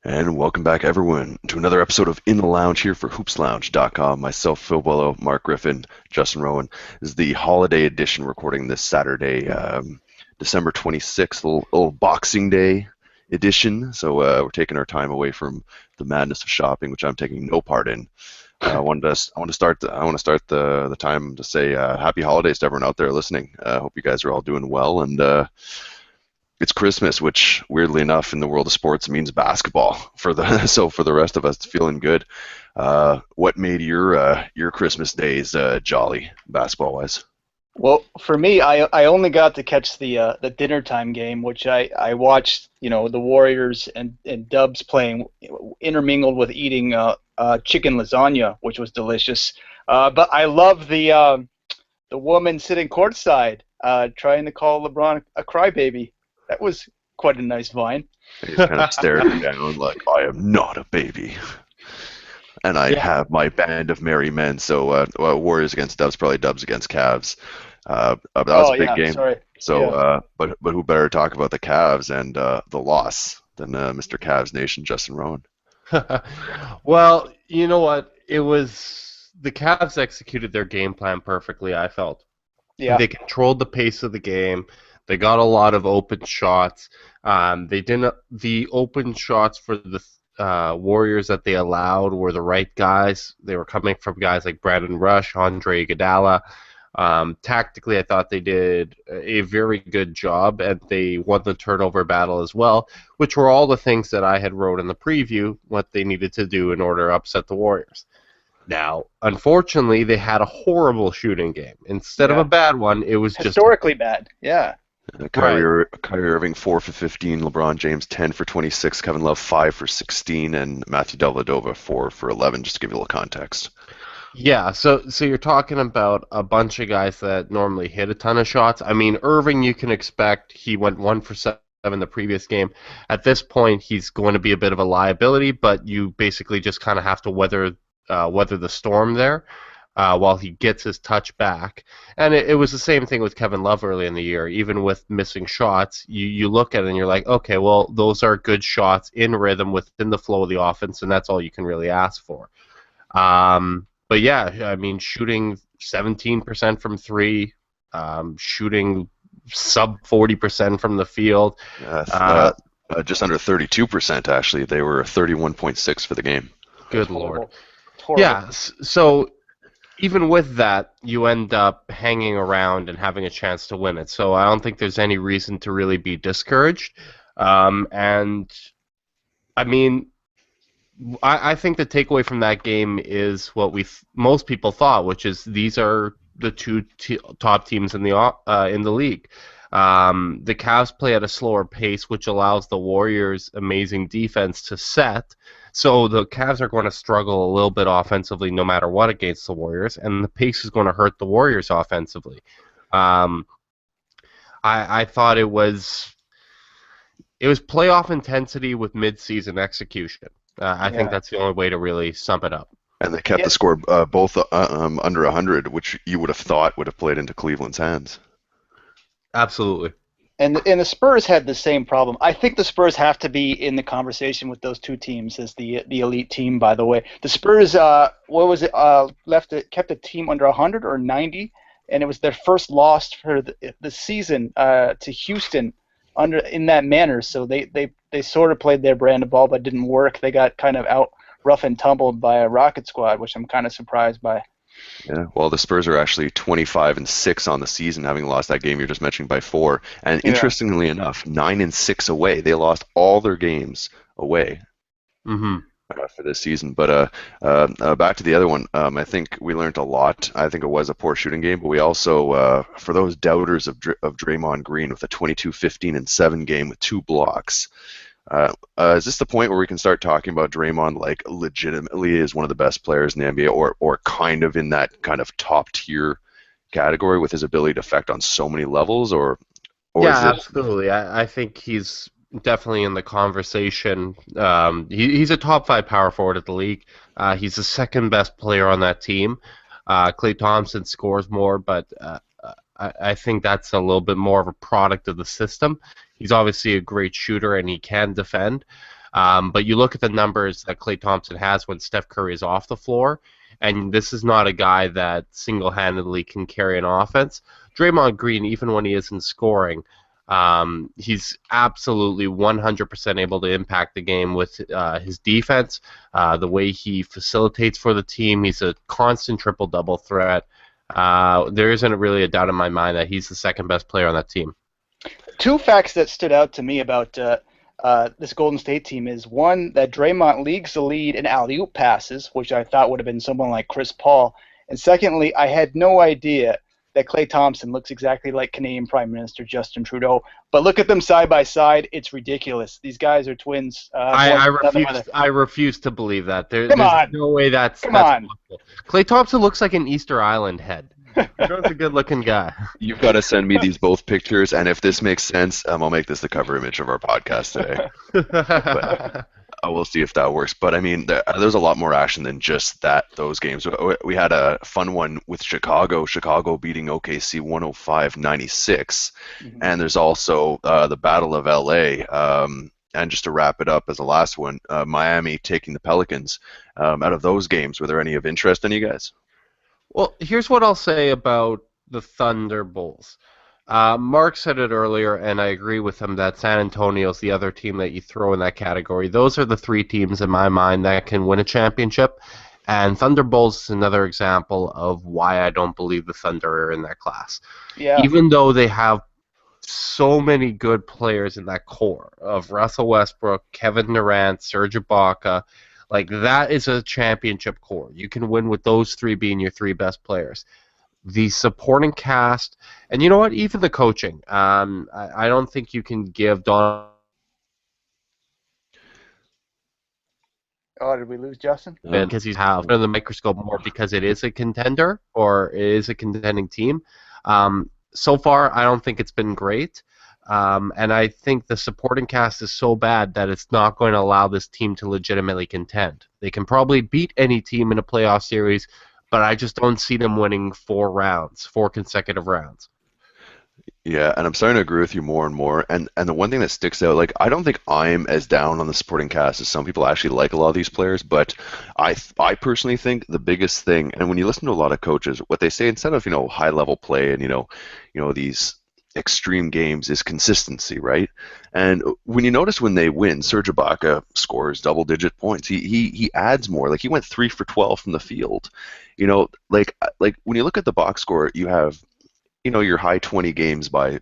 And welcome back, everyone, to another episode of In the Lounge here for hoopslounge.com. Myself, Phil Boileau, Marc Griffin, Justin Rowan. This is the holiday edition recording this Saturday, December 26th, little Boxing Day edition. So we're taking our time away from the madness of shopping, which I'm taking no part in. I want to start the time to say happy holidays to everyone out there listening. I hope you guys are all doing well, and it's Christmas, which weirdly enough in the world of sports means basketball so for the rest of us, it's feeling good. What made your Christmas days jolly basketball wise? Well, for me, I only got to catch the dinner time game, which I watched, the Warriors and Dubs playing, intermingled with eating chicken lasagna, which was delicious. But I love the woman sitting courtside trying to call LeBron a crybaby. That was quite a nice vine. He's kind of staring down like, I am not a baby. And I Yeah. have my band of merry men. So Warriors against Dubs, probably Dubs against Cavs. That was Oh a big yeah. game. Sorry. So, Yeah. but who better talk about the Cavs and the loss than Mr. Cavs Nation, Justin Rowan? Well, you know what? It was the Cavs executed their game plan perfectly, I felt. Yeah. They controlled the pace of the game. They got a lot of open shots. They didn't. The open shots for the Warriors that they allowed were the right guys. They were coming from guys like Brandon Rush, Andre Iguodala. Tactically, I thought they did a very good job, and they won the turnover battle as well, which were all the things that I had wrote in the preview, what they needed to do in order to upset the Warriors. Now, unfortunately, they had a horrible shooting game. Instead of Yeah. a bad one, it was just Historically bad. Yeah. Kyrie Irving 4 for 15, LeBron James 10 for 26, Kevin Love 5 for 16, and Matthew Dellavedova 4 for 11. Just to give you a little context. yeah. So you're talking about a bunch of guys that normally hit a ton of shots. I mean, Irving, you can expect he went 1 for 7 the previous game. At this point, he's going to be a bit of a liability, but you basically just kind of have to weather the storm there while he gets his touch back. And it was the same thing with Kevin Love early in the year. Even with missing shots, you look at it and you're like, okay, well, those are good shots in rhythm within the flow of the offense, and that's all you can really ask for. But yeah, I mean, shooting 17% from three, shooting sub 40% from the field. Uh, Just under 32%, actually. They were 31.6 for the game. Good It's lord. horrible. It's horrible. Yeah, so even with that, you end up hanging around and having a chance to win it. So I don't think there's any reason to really be discouraged. And I mean, I think the takeaway from that game is what most people thought, which is these are the two top teams in the league. The Cavs play at a slower pace, which allows the Warriors' amazing defense to set. So the Cavs are going to struggle a little bit offensively no matter what against the Warriors, and the pace is going to hurt the Warriors offensively. Um, I thought it was playoff intensity with mid-season execution. I think Yeah. that's the only way to really sum it up. And they kept Yeah. the score both under 100, which you would have thought would have played into Cleveland's hands. Absolutely. And the Spurs had the same problem. I think the Spurs have to be in the conversation with those two teams as the elite team. By the way, the Spurs, what was it? Kept a team under 100 or 90, and it was their first loss for the season to Houston in that manner. So they sort of played their brand of ball, but didn't work. They got kind of out rough and tumbled by a Rocket squad, which I'm kind of surprised by. Yeah, well, the Spurs are actually 25-6 on the season, having lost that game you're just mentioning by 4. And Yeah. interestingly enough, 9-6 away. They lost all their games away Mm-hmm. for this season. But back to the other one, I think we learned a lot. I think it was a poor shooting game, but we also, for those doubters of Draymond Green with a 22-15-7 game with 2 blocks, is this the point where we can start talking about Draymond like legitimately is one of the best players in the NBA, or kind of in that kind of top tier category with his ability to affect on so many levels, or Yeah, is it? absolutely. I think he's definitely in the conversation. He's a top 5 power forward of the league. He's the second best player on that team. Klay Thompson scores more, but I think that's a little bit more of a product of the system. He's obviously a great shooter and he can defend. But you look at the numbers that Klay Thompson has when Steph Curry is off the floor, and this is not a guy that single-handedly can carry an offense. Draymond Green, even when he isn't scoring, he's absolutely 100% able to impact the game with his defense, the way he facilitates for the team. He's a constant triple-double threat. There isn't really a doubt in my mind that he's the second best player on that team. Two facts that stood out to me about this Golden State team is, one, that Draymond leads the lead in alley-oop passes, which I thought would have been someone like Chris Paul. And secondly, I had no idea that Klay Thompson looks exactly like Canadian Prime Minister Justin Trudeau. But look at them side by side. It's ridiculous. These guys are twins. I refuse to believe that. There's no way that's possible. Klay Thompson looks like an Easter Island head. He's a good-looking guy. You've got to send me these both pictures, and if this makes sense, I'll make this the cover image of our podcast today. But, we'll see if that works. But, I mean, there's a lot more action than just those games. We had a fun one with Chicago beating OKC 105-96. Mm-hmm. And there's also the Battle of L.A., and just to wrap it up as the last one, Miami taking the Pelicans. Out of those games, were there any of interest in you guys? Well, here's what I'll say about the Thunderbolts. Mark said it earlier, and I agree with him that San Antonio's the other team that you throw in that category. Those are the three teams in my mind that can win a championship, and Thunderbolts is another example of why I don't believe the Thunder are in that class. Yeah. Even though they have so many good players in that core of Russell Westbrook, Kevin Durant, Serge Ibaka. Like, that is a championship core. You can win with those three being your three best players. The supporting cast, and you know what? Even the coaching. I don't think you can give Don. Oh, did we lose Justin? Because he's under the microscope more because it is a contender or it is a contending team. So far, I don't think it's been great. And I think the supporting cast is so bad that it's not going to allow this team to legitimately contend. They can probably beat any team in a playoff series, but I just don't see them winning 4 consecutive rounds. Yeah, and I'm starting to agree with you more and more. And the one thing that sticks out, like, I don't think I'm as down on the supporting cast as some people actually like a lot of these players, but I personally think the biggest thing, and when you listen to a lot of coaches, what they say instead of, high level play and these extreme games is consistency, right? And when you notice when they win, Serge Ibaka scores double-digit points. He adds more. Like, he went 3 for 12 from the field. Like when you look at the box score, you have your high 20 games by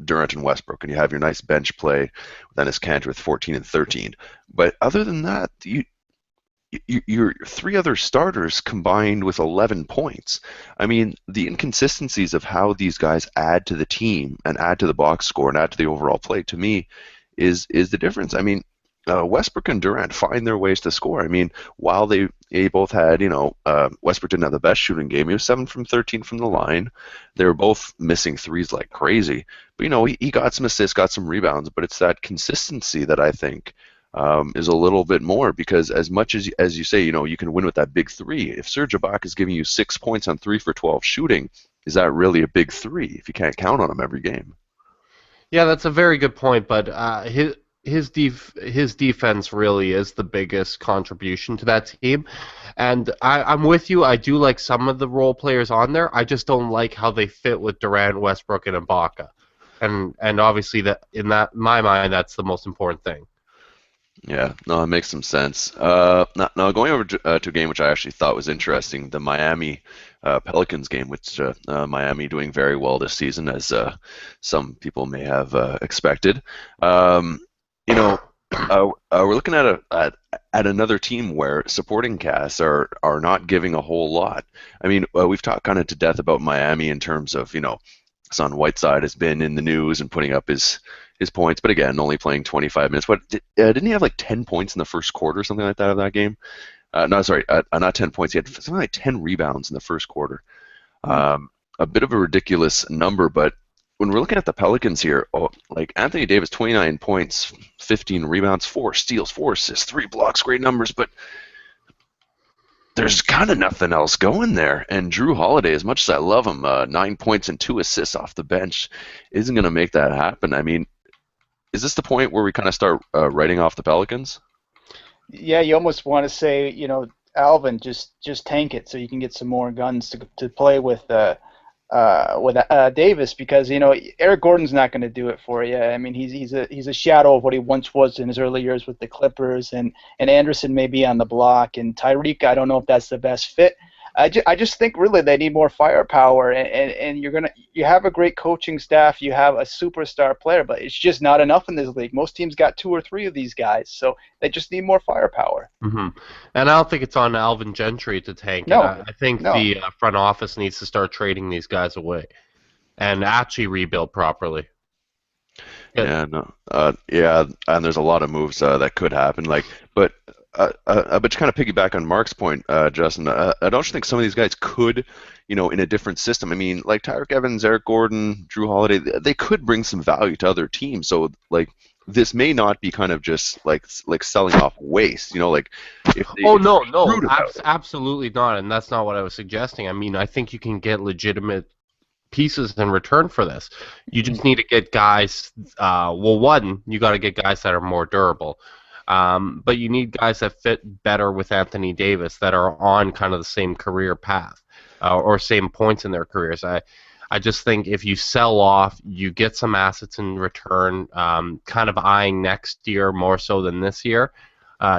Durant and Westbrook, and you have your nice bench play with Enes Kanter with 14 and 13. But other than that, your three other starters combined with 11 points. I mean, the inconsistencies of how these guys add to the team and add to the box score and add to the overall play, to me, is the difference. I mean, Westbrook and Durant find their ways to score. I mean, while they both had, Westbrook didn't have the best shooting game. He was 7 from 13 from the line. They were both missing threes like crazy. But, he got some assists, got some rebounds, but it's that consistency that I think is a little bit more, because as much as you say, you can win with that big three. If Serge Ibaka is giving you 6 points on 3 for 12 shooting, is that really a big three if you can't count on him every game? Yeah, that's a very good point, but his defense really is the biggest contribution to that team. And I'm with you. I do like some of the role players on there. I just don't like how they fit with Durant, Westbrook, and Ibaka. And obviously, my mind, that's the most important thing. Yeah, no, it makes some sense. Now going over to a game which I actually thought was interesting, the Miami Pelicans game, which Miami doing very well this season, as some people may have expected. We're looking at another team where supporting casts are not giving a whole lot. I mean, we've talked kind of to death about Miami in terms of, Hassan Whiteside has been in the news and putting up his points, but again, only playing 25 minutes. But didn't he have like 10 points in the first quarter, something like that, of that game? No, sorry, not 10 points. He had something like 10 rebounds in the first quarter. A bit of a ridiculous number, but when we're looking at the Pelicans here, like Anthony Davis, 29 points, 15 rebounds, 4 steals, 4 assists, 3 blocks, great numbers, but there's kind of nothing else going there. And Drew Holiday, as much as I love him, 9 points and 2 assists off the bench isn't going to make that happen. I mean, is this the point where we kind of start writing off the Pelicans? Yeah, you almost want to say, Alvin, just tank it so you can get some more guns to play with Davis, because Eric Gordon's not going to do it for you. I mean, he's a shadow of what he once was in his early years with the Clippers, and Anderson may be on the block, and Tyreek, I don't know if that's the best fit. I just think really they need more firepower, and you have a great coaching staff, you have a superstar player, but it's just not enough in this league. Most teams got 2 or 3 of these guys, so they just need more firepower. Hmm. And I don't think it's on Alvin Gentry to tank it. No, I think no. the front office needs to start trading these guys away and actually rebuild properly. Yeah, no, yeah, and there's a lot of moves that could happen. But to kind of piggyback on Mark's point, Justin, I don't think some of these guys could, in a different system. I mean, like Tyreek Evans, Eric Gordon, Drew Holiday, they could bring some value to other teams. So like this may not be kind of just like selling off waste. Like if they Oh if no, they're no, shrewd about it. absolutely not, and that's not what I was suggesting. I mean, I think you can get legitimate pieces in return for this. You just need to get guys. Well, one, you got to get guys that are more durable. But you need guys that fit better with Anthony Davis, that are on kind of the same career path or same points in their careers. I just think if you sell off, you get some assets in return, kind of eyeing next year more so than this year.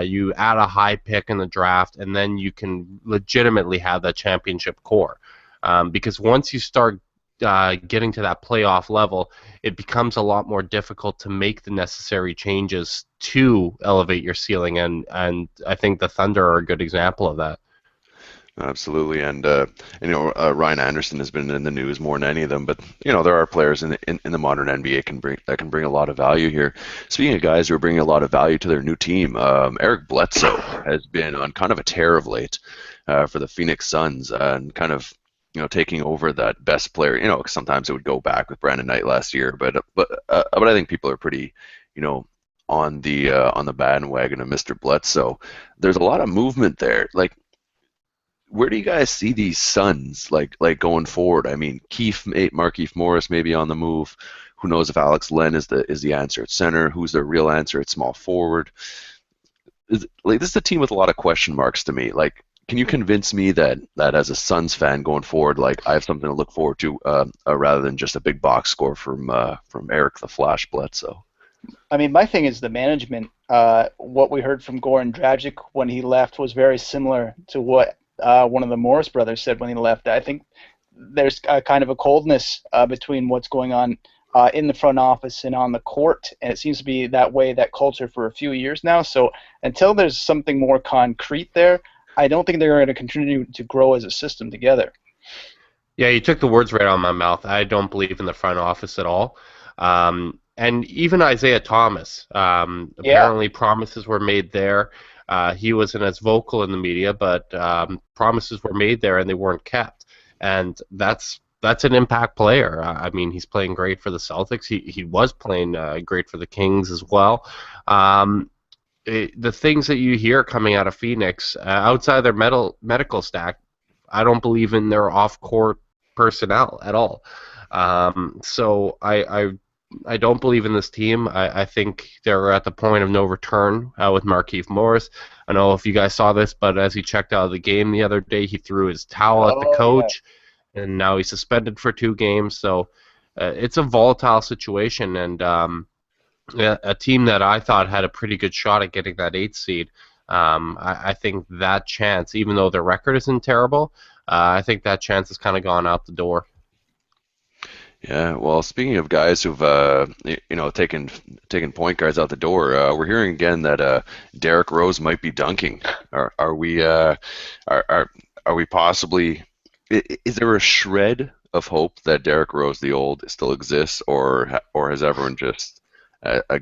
You add a high pick in the draft, and then you can legitimately have that championship core. Because once you start getting to that playoff level, it becomes a lot more difficult to make the necessary changes to elevate your ceiling, and I think the Thunder are a good example of that. Absolutely, and Ryan Anderson has been in the news more than any of them. But there are players in the modern NBA that can bring a lot of value here. Speaking of guys who are bringing a lot of value to their new team, Eric Bledsoe has been on kind of a tear of late for the Phoenix Suns, and kind of taking over that best player. Sometimes it would go back with Brandon Knight last year, but I think people are pretty on the bandwagon of Mr. Bledsoe. There's a lot of movement there. Like, where do you guys see these Suns like going forward? I mean, Markieff Morris may be on the move. Who knows if Alex Len is the answer at center? Who's the real answer at small forward? This is a team with a lot of question marks to me. Like, can you convince me that as a Suns fan going forward, like I have something to look forward to rather than just a big box score from Eric the Flash Bledsoe? I mean, my thing is the management. What we heard from Goran Dragic when he left was very similar to what one of the Morris brothers said when he left. I think there's kind of a coldness between what's going on in the front office and on the court, and it seems to be that way, that culture, for a few years now. So until there's something more concrete there, I don't think they're going to continue to grow as a system together. Yeah, you took the words right out of my mouth. I don't believe in the front office at all. And even Isaiah Thomas, apparently promises were made there. He wasn't as vocal in the media, but promises were made there and they weren't kept. And that's an impact player. I mean, he's playing great for the Celtics. He was playing great for the Kings as well. The things that you hear coming out of Phoenix, outside their medical stack, I don't believe in their off-court personnel at all. So I don't believe in this team. I think they're at the point of no return with Markieff Morris. I don't know if you guys saw this, but as he checked out of the game the other day, he threw his towel at the coach, and now he's suspended for 2 games. So it's a volatile situation, and a team that I thought had a pretty good shot at getting that 8th seed. I think that chance, even though their record isn't terrible, I think that chance has kind of gone out the door. Yeah, well, speaking of guys who've taken point guards out the door, we're hearing again that Derrick Rose might be dunking. Are we possibly? Is there a shred of hope that Derrick Rose the old still exists, or has everyone just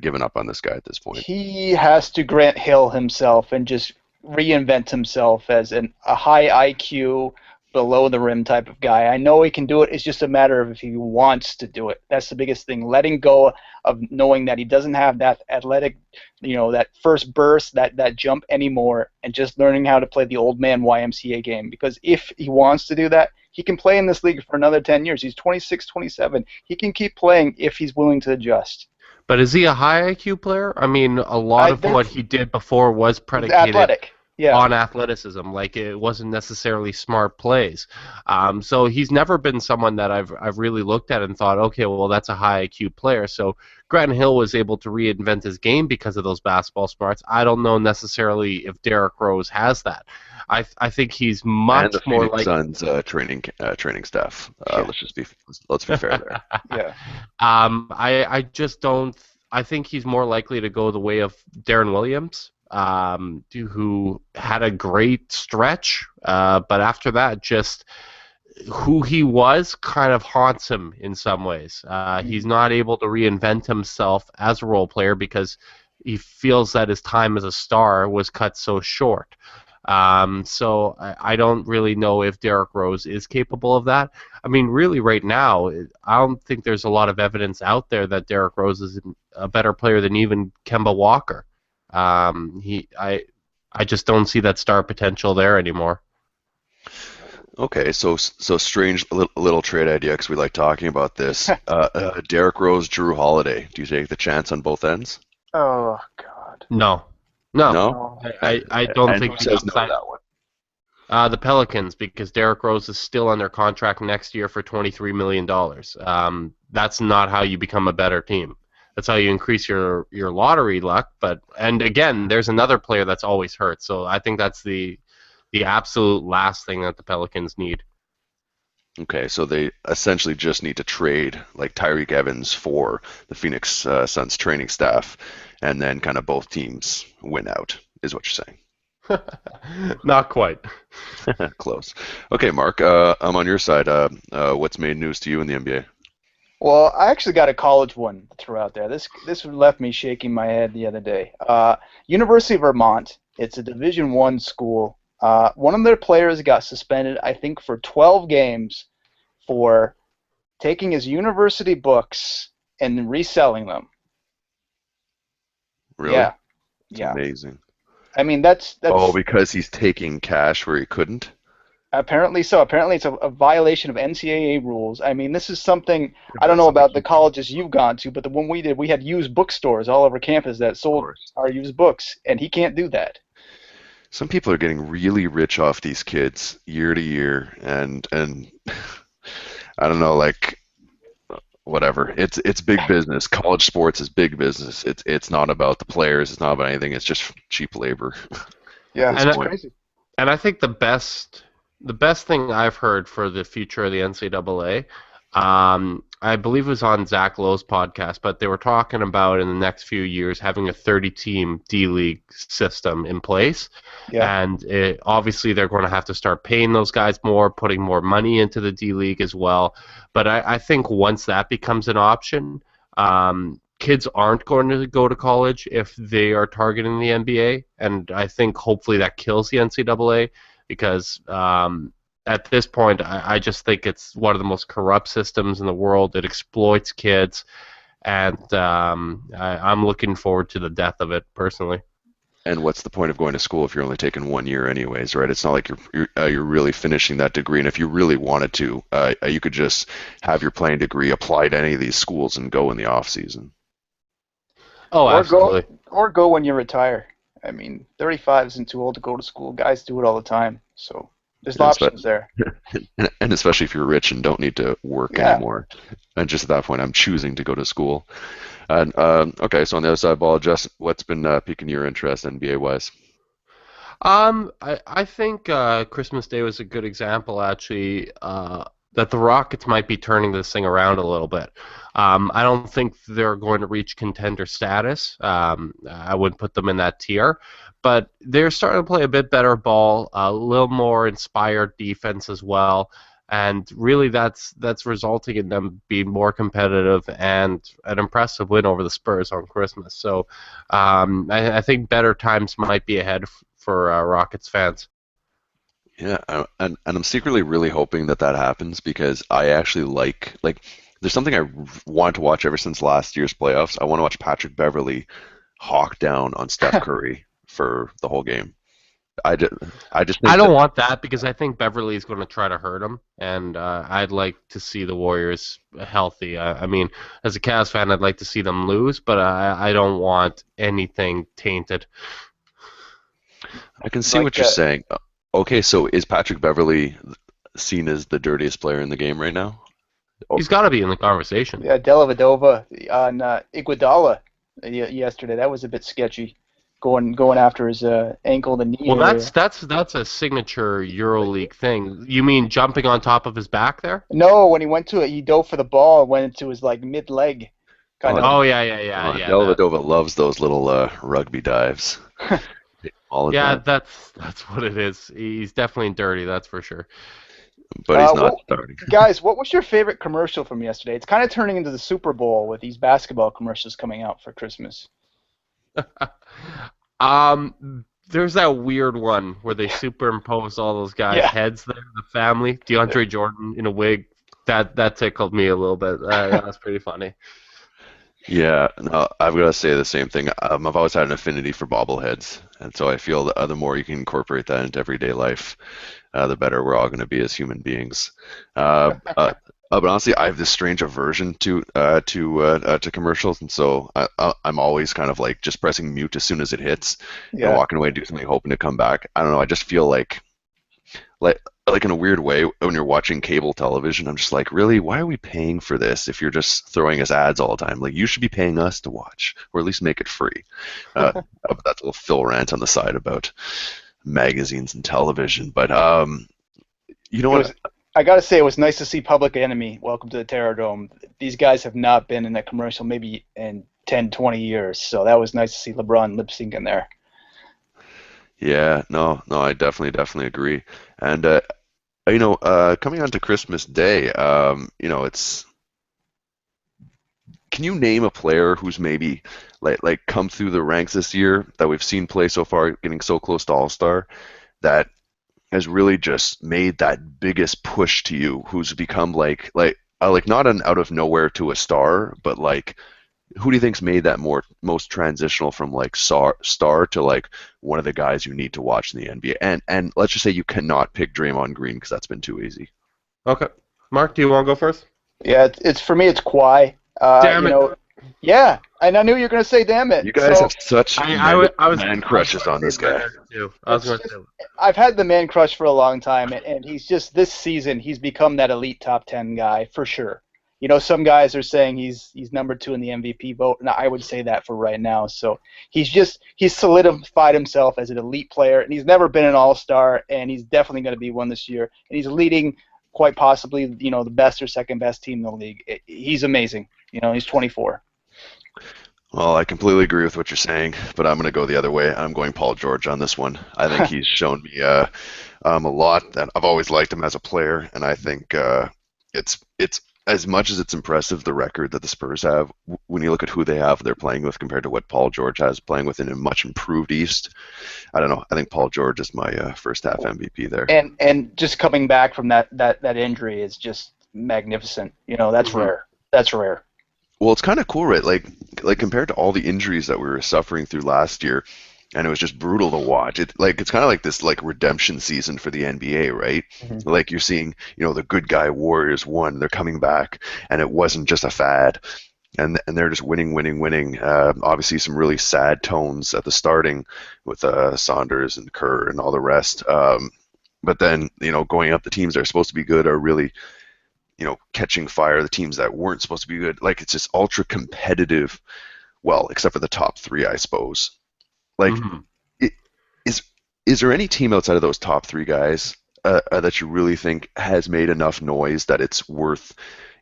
given up on this guy at this point? He has to Grant Hill himself and just reinvent himself as a high IQ, below the rim type of guy. I know he can do it. It's just a matter of if he wants to do it. That's the biggest thing. Letting go of knowing that he doesn't have that athletic, that first burst, that jump anymore, and just learning how to play the old man YMCA game. Because if he wants to do that, he can play in this league for another 10 years. He's 26, 27. He can keep playing if he's willing to adjust. But is he a high IQ player? I mean, a lot of what he did before was He's predicated athletic. Yeah. on athleticism. Like it wasn't necessarily smart plays. So he's never been someone that I've really looked at and thought, okay, well that's a high IQ player. So Grant Hill was able to reinvent his game because of those basketball smarts. I don't know necessarily if Derrick Rose has that. I think he's And the much more Phoenix like. Suns training staff. Let's be fair there. Yeah. I just don't. I think he's more likely to go the way of Darren Williams, who had a great stretch, but after that, just who he was kind of haunts him in some ways. He's not able to reinvent himself as a role player because he feels that his time as a star was cut so short. So I don't really know if Derrick Rose is capable of that. I mean, really, right now, I don't think there's a lot of evidence out there that Derrick Rose is a better player than even Kemba Walker. I just don't see that star potential there anymore. Okay, so strange little trade idea because we like talking about this. Derrick Rose, Drew Holiday. Do you take the chance on both ends? Oh God. No. No. I don't And think who the says no to upside. that one? The Pelicans, because Derrick Rose is still under contract next year for $23 million. That's not how you become a better team. That's how you increase your lottery luck. And again, there's another player that's always hurt. So I think that's the absolute last thing that the Pelicans need. Okay, so they essentially just need to trade like Tyreek Evans for the Phoenix Suns training staff, and then kind of both teams win out, is what you're saying. Not quite. Close. Okay, Mark, I'm on your side. What's made news to you in the NBA? Well, I actually got a college one to throw out there. This left me shaking my head the other day. University of Vermont. It's a Division I school. One of their players got suspended, I think, for 12 games for taking his university books and reselling them. Really? Yeah. It's Yeah. amazing. I mean, that's Oh, because he's taking cash where he couldn't? apparently so. Apparently, it's a violation of NCAA rules. I mean, this is something Yeah, I don't that's know something about the colleges you've gone to, but the one we did, we had used bookstores all over campus that of sold course. our used books, and he can't do that. Some people are getting really rich off these kids year to year, and I don't know, like whatever. It's big business. College sports is big business. It's not about the players. It's not about anything. It's just cheap labor Yeah, at this And point. crazy. And I think the best thing I've heard for the future of the NCAA, I believe it was on Zach Lowe's podcast, but they were talking about in the next few years having a 30-team D-League system in place. Yeah. And obviously they're going to have to start paying those guys more, putting more money into the D-League as well. But I think once that becomes an option, kids aren't going to go to college if they are targeting the NBA, and I think hopefully that kills the NCAA because at this point I just think it's one of the most corrupt systems in the world. It exploits kids, and I'm looking forward to the death of it personally. And what's the point of going to school if you're only taking 1 year anyways, right? It's not like you're really finishing that degree. And if you really wanted to, you could just have your playing degree apply to any of these schools and go in the off season. Oh, absolutely. Go when you retire. I mean, 35 isn't too old to go to school. Guys do it all the time. So there's options there. And especially if you're rich and don't need to work anymore. And just at that point, I'm choosing to go to school. And okay, so on the other side of the ball, Justin, what's been piquing your interest NBA-wise? I think Christmas Day was a good example, actually, that the Rockets might be turning this thing around a little bit. I don't think they're going to reach contender status. I wouldn't put them in that tier, but they're starting to play a bit better ball, a little more inspired defense as well, and really that's resulting in them being more competitive and an impressive win over the Spurs on Christmas. So I think better times might be ahead for Rockets fans. Yeah, and I'm secretly really hoping that happens because I actually like there's something I wanted to watch ever since last year's playoffs. I want to watch Patrick Beverley hawk down on Steph Curry for the whole game. I just I think don't that want that because I think Beverly is going to try to hurt him, and I'd like to see the Warriors healthy. I mean, as a Cavs fan, I'd like to see them lose, but I don't want anything tainted. I can see Like what you're saying. Okay, so is Patrick Beverly seen as the dirtiest player in the game right now? Oh, He's got to be in the conversation. yeah, Dellavedova on Iguodala yesterday. That was a bit sketchy, going after his ankle, the knee Well, area. that's a signature EuroLeague thing. You mean jumping on top of his back there? No, when he went to it, he dove for the ball and went into his like mid leg, kind oh, of. Oh yeah. That. Dellavedova loves those little rugby dives all the Yeah, time, that's what it is. He's definitely dirty, that's for sure. but he's not Well, starting. guys, what was your favorite commercial from yesterday? It's kind of turning into the Super Bowl with these basketball commercials coming out for Christmas. There's that weird one where they superimpose all those guys' Yeah. heads there, the family. DeAndre Jordan in a wig. That tickled me a little bit. That was pretty funny. Yeah, no, I've got to say the same thing. I've always had an affinity for bobbleheads, and so I feel that the more you can incorporate that into everyday life, the better we're all going to be as human beings. But honestly, I have this strange aversion to commercials, and so I'm always kind of like just pressing mute as soon as it hits, and Yeah. walking away, do something, hoping to come back. I don't know. I just feel like like in a weird way when you're watching cable television, I'm just like, really, why are we paying for this if you're just throwing us ads all the time? Like, you should be paying us to watch, or at least make it free. But that's a little Phil rant on the side about magazines and television. But you know It what? was. I gotta say, it was nice to see Public Enemy. Welcome to the Terror Dome. These guys have not been in that commercial maybe in 10, 20 years, so that was nice to see LeBron lip sync in there. Yeah, no, I definitely agree. And coming on to Christmas Day, it's. Can you name a player who's maybe like come through the ranks this year that we've seen play so far, getting so close to All-Star, that has really just made that biggest push to you, who's become like not an out of nowhere to a star, but like who do you think's made that most transitional from like star to like one of the guys you need to watch in the NBA? And let's just say you cannot pick Draymond Green because that's been too easy. Okay. Mark, do you want to go first? Yeah, it's for me. It's Kawhi. Damn it. Yeah, and I knew you were gonna say damn it. You guys So, have such I was man crushes on this guy. I was going to say. I've had the man crush for a long time, and he's just this season he's become that elite top 10 guy for sure. Some guys are saying he's number 2 in the MVP vote, and I would say that for right now. So he's solidified himself as an elite player, and he's never been an all-star, and he's definitely going to be one this year. And he's leading quite possibly, the best or second best team in the league. He's amazing. He's 24. Well, I completely agree with what you're saying, but I'm going to go the other way. I'm going Paul George on this one. I think he's shown me a lot that I've always liked him as a player, and I think it's as much as it's impressive the record that the Spurs have when you look at who they have they're playing with compared to what Paul George has playing with in a much improved East. I don't know. I think Paul George is my first half MVP there. And just coming back from that injury is just magnificent. That's rare. That's rare. Well, it's kind of cool, right? Like compared to all the injuries that we were suffering through last year, and it was just brutal to watch. It's kind of like this like redemption season for the NBA, right? Mm-hmm. Like you're seeing, the good guy Warriors won, they're coming back, and it wasn't just a fad, and they're just winning. Obviously, some really sad tones at the starting with Saunders and Kerr and all the rest. But then, going up, the teams that are supposed to be good are really catching fire. The teams that weren't supposed to be good, like it's just ultra competitive. Well, except for the top 3, I suppose. Like, is there any team outside of those top 3 guys that you really think has made enough noise that it's worth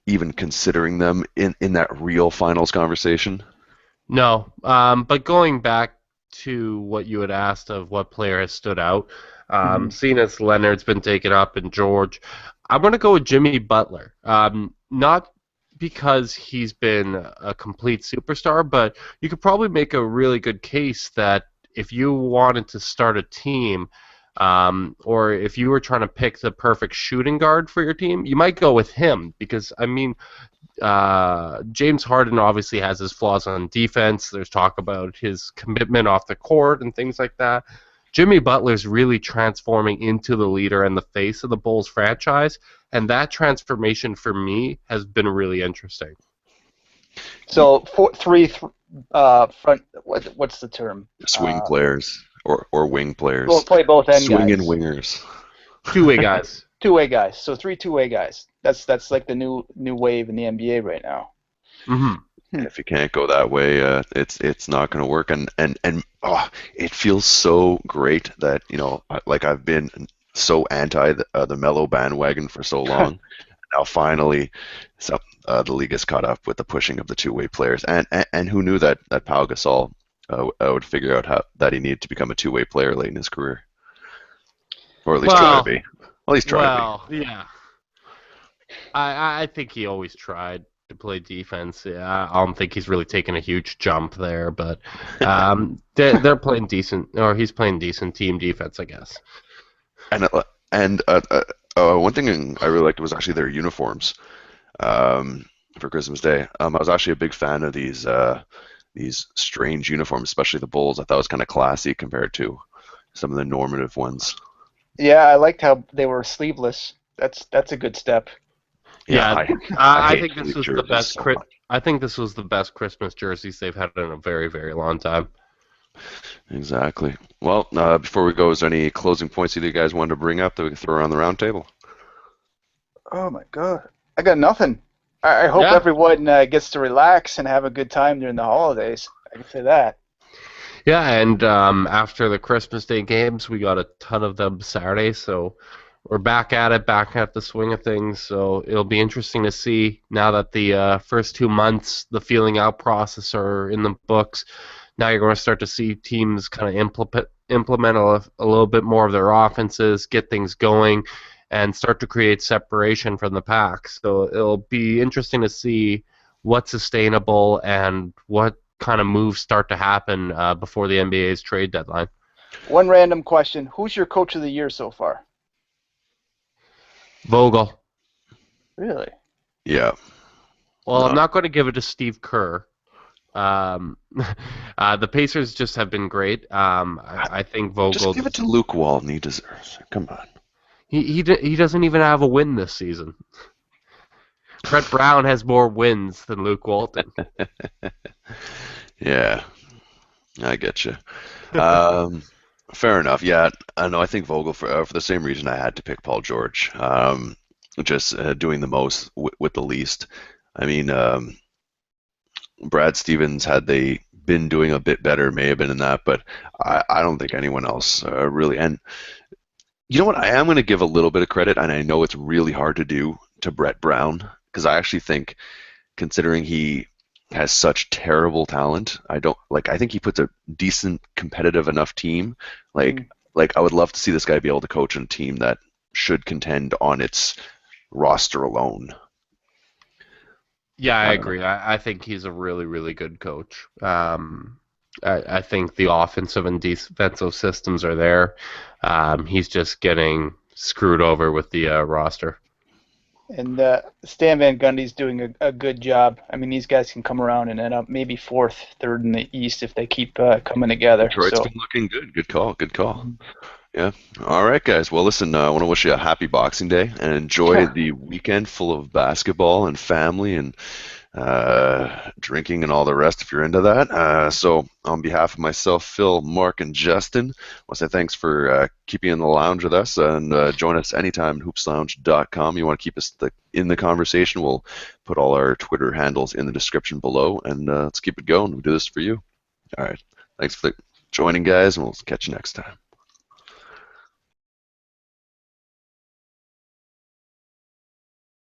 even considering them in that real finals conversation? No, but going back to what you had asked of what player has stood out, seeing as Leonard's been taken up and George, I'm going to go with Jimmy Butler. Not because he's been a complete superstar, but you could probably make a really good case that if you wanted to start a team, or if you were trying to pick the perfect shooting guard for your team, you might go with him because, James Harden obviously has his flaws on defense. There's talk about his commitment off the court and things like that. Jimmy Butler's really transforming into the leader and the face of the Bulls franchise, and that transformation for me has been really interesting. So front. What's the term? Swing players or wing players. We'll play both end Swinging guys. wingers. Two-way guys. Two-way guys. So 3 two-way guys. That's like the new wave in the NBA right now. Mm-hmm. If you can't go that way, it's not going to work. And it feels so great that like I've been so anti the Melo bandwagon for so long. Now finally, the league has caught up with the pushing of the two-way players. And who knew that Pau Gasol would figure out that he needed to become a two-way player late in his career, or at least try to be. At least try to be. Yeah. I think he always tried to play defense. Yeah, I don't think he's really taken a huge jump there, but they're playing decent, or he's playing decent team defense, I guess. And one thing I really liked was actually their uniforms for Christmas Day. I was actually a big fan of these strange uniforms, especially the Bulls. I thought it was kind of classy compared to some of the normative ones. Yeah, I liked how they were sleeveless. That's a good step. Yeah, I think this was the best. So I think this was the best Christmas jerseys they've had in a very, very long time. Exactly. Well, before we go, is there any closing points either you guys wanted to bring up that we can throw around the round table? Oh my God, I got nothing. I hope everyone gets to relax and have a good time during the holidays. I can say that. Yeah, and after the Christmas Day games, we got a ton of them Saturday, so we're back at the swing of things. So it'll be interesting to see now that the first 2 months, the feeling out process are in the books. Now you're going to start to see teams kind of implement a little bit more of their offenses, get things going, and start to create separation from the pack. So it'll be interesting to see what's sustainable and what kind of moves start to happen before the NBA's trade deadline. One random question. Who's your coach of the year so far? Vogel. Really? Yeah. Well, I'm not going to give it to Steve Kerr. The Pacers just have been great. I think Vogel. Just give it to Luke Walton. He deserves it. Come on. He doesn't even have a win this season. Brett Brown has more wins than Luke Walton. Yeah, I get you. Fair enough. Yeah, I know. I think Vogel for the same reason I had to pick Paul George. Just doing the most with the least. I mean, Brad Stevens, had they been doing a bit better, may have been in that, but I don't think anyone else really. And you know what? I am going to give a little bit of credit, and I know it's really hard to do, to Brett Brown, because I actually think, considering he has such terrible talent, I think he puts a decent, competitive enough team. Like I would love to see this guy be able to coach a team that should contend on its roster alone. Yeah, I agree. I think he's a really, really good coach. I think the offensive and defensive systems are there. He's just getting screwed over with the roster. And Stan Van Gundy's doing a good job. I mean, these guys can come around and end up maybe fourth, third in the East if they keep coming together. Detroit's been looking good. Good call. Good call. Yeah. All right, guys. Well, listen, I want to wish you a happy Boxing Day and enjoy the weekend full of basketball and family and drinking and all the rest if you're into that. So on behalf of myself, Phil, Mark, and Justin, I want to say thanks for keeping in the lounge with us, and join us anytime at hoopslounge.com. You want to keep us in the conversation, we'll put all our Twitter handles in the description below, and let's keep it going. We'll do this for you. All right. Thanks for joining, guys, and we'll catch you next time.